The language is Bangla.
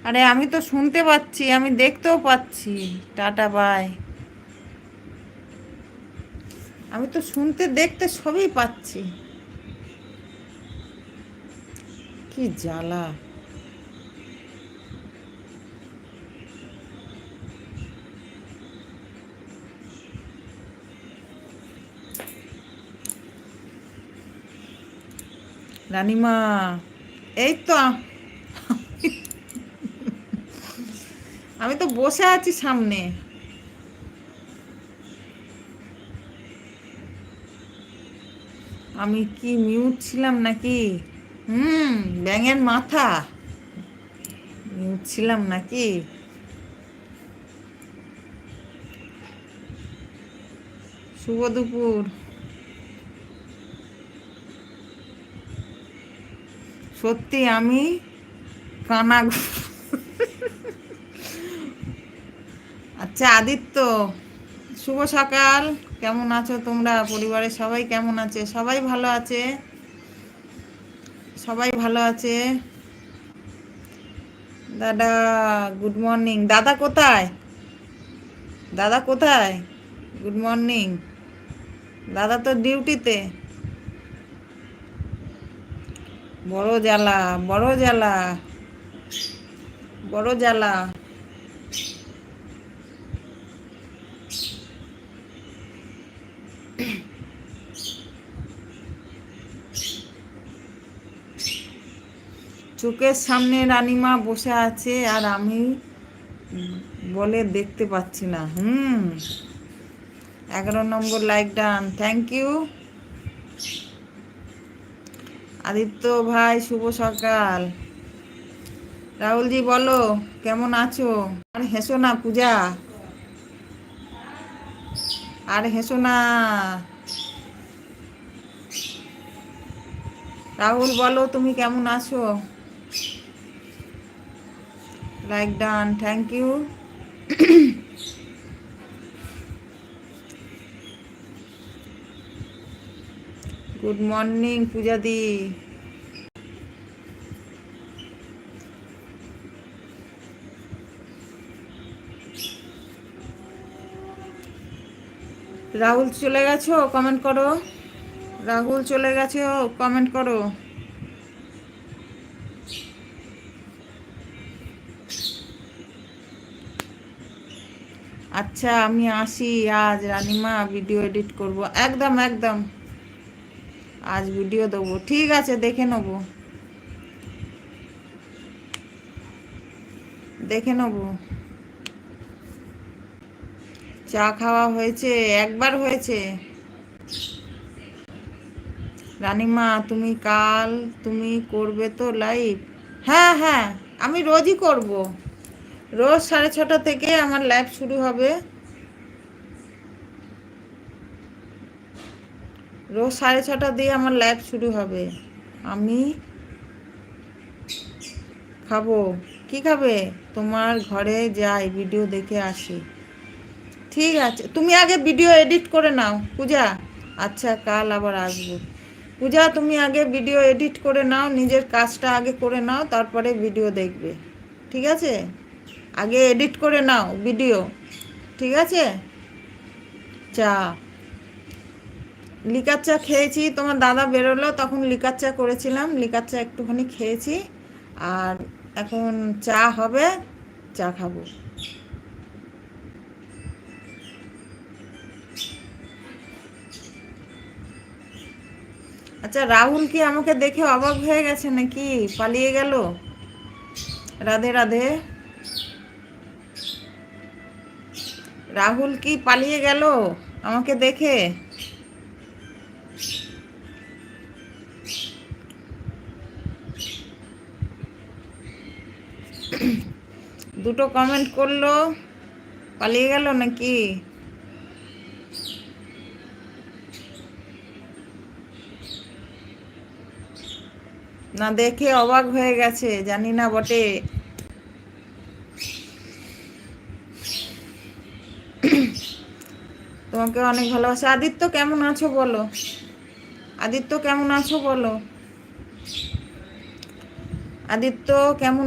আরে আমি তো শুনতে পাচ্ছি, আমি দেখতেও পাচ্ছি। Tata bye. আমি তো শুনতে দেখতে সবই পাচ্ছি। কি জ্বালা। রানিমা, এই তো আমি তো বসে আছি সামনে। আমি কি মিউট ছিলাম নাকি? হুম, ব্যাঙের মাথা। মিউট ছিলাম নাকি? শুভ দুপুর। সত্যি আমি কানা। আচ্ছা আদিত্য, শুভ সকাল। কেমন আছো তোমরা? পরিবারের সবাই কেমন আছে? সবাই ভালো আছে, সবাই ভালো আছে। দাদা, গুড মর্নিং। দাদা কোথায়? দাদা কোথায়? Good morning. দাদা তো ডিউটিতে। বড় জ্বালা, বড় জ্বালা, বড় জ্বালা। চোখের সামনে রানীমা বসে আছে আর আমি বলে দেখতে পাচ্ছি না। 11 number like done, thank you. Aditya ভাই শুভ সকাল। রাহুলজি বলো, কেমন আছো? আর হেসো না পূজা, আর হেসো না। রাহুল বলো তুমি কেমন আছো? Like done, thank you. Good morning Puja দি। রাহুল চলে গেছো? কমেন্ট করো। রাহুল চলে গেছে, কমেন্ট করো। আচ্ছা আমি আসি আজ রানিমা, ভিডিও এডিট করব। একদম একদম, আজ ভিডিও দেবো। ঠিক আছে, দেখে নেবো, দেখে নেবো। চা খাওয়া হয়েছে? একবার হয়েছে। রানিমা তুমি কাল তুমি করবে তো লাইভ? হ্যাঁ হ্যাঁ, আমি রোজই করব। রোজ 6:30 থেকে আমার লাইভ শুরু হবে। রোজ 6:30 দিয়ে আমার লাইভ শুরু হবে। আমি খাবো। কি খাবে? তোমার ঘরে যাই, ভিডিও দেখে আসি। ঠিক আছে, তুমি আগে ভিডিও এডিট করে নাও পূজা। আচ্ছা কাল আবার আসবো। পূজা তুমি আগে ভিডিও এডিট করে নাও, নিজের কাজটা আগে করে নাও, তারপরে ভিডিও দেখবে। ঠিক আছে? আগে এডিট করে নাও ভিডিও। ঠিক আছে? চা, লিকার চা খেয়েছি। তোমার দাদা বেরোলো তখন লিকার চা করেছিলাম, লিকার চা একটুখানি খেয়েছি। আর এখন চা হবে, চা খাবো। আচ্ছা রাহুল কি আমাকে দেখে অবাক হয়ে গেছে নাকি পালিয়ে গেল? রাধে রাধে। রাহুল কি পালিয়ে গেল আমাকে দেখে? দুটো কমেন্ট করলো, পালিয়ে গেল নাকি? না দেখে অবাক হয়ে গেছে, জানি না বটে। তোমাকে অনেক ভালোবাসা। আদিত্য কেমন আছো বলো? আদিত্য কেমন আছো বলো? আদিত্য কেমন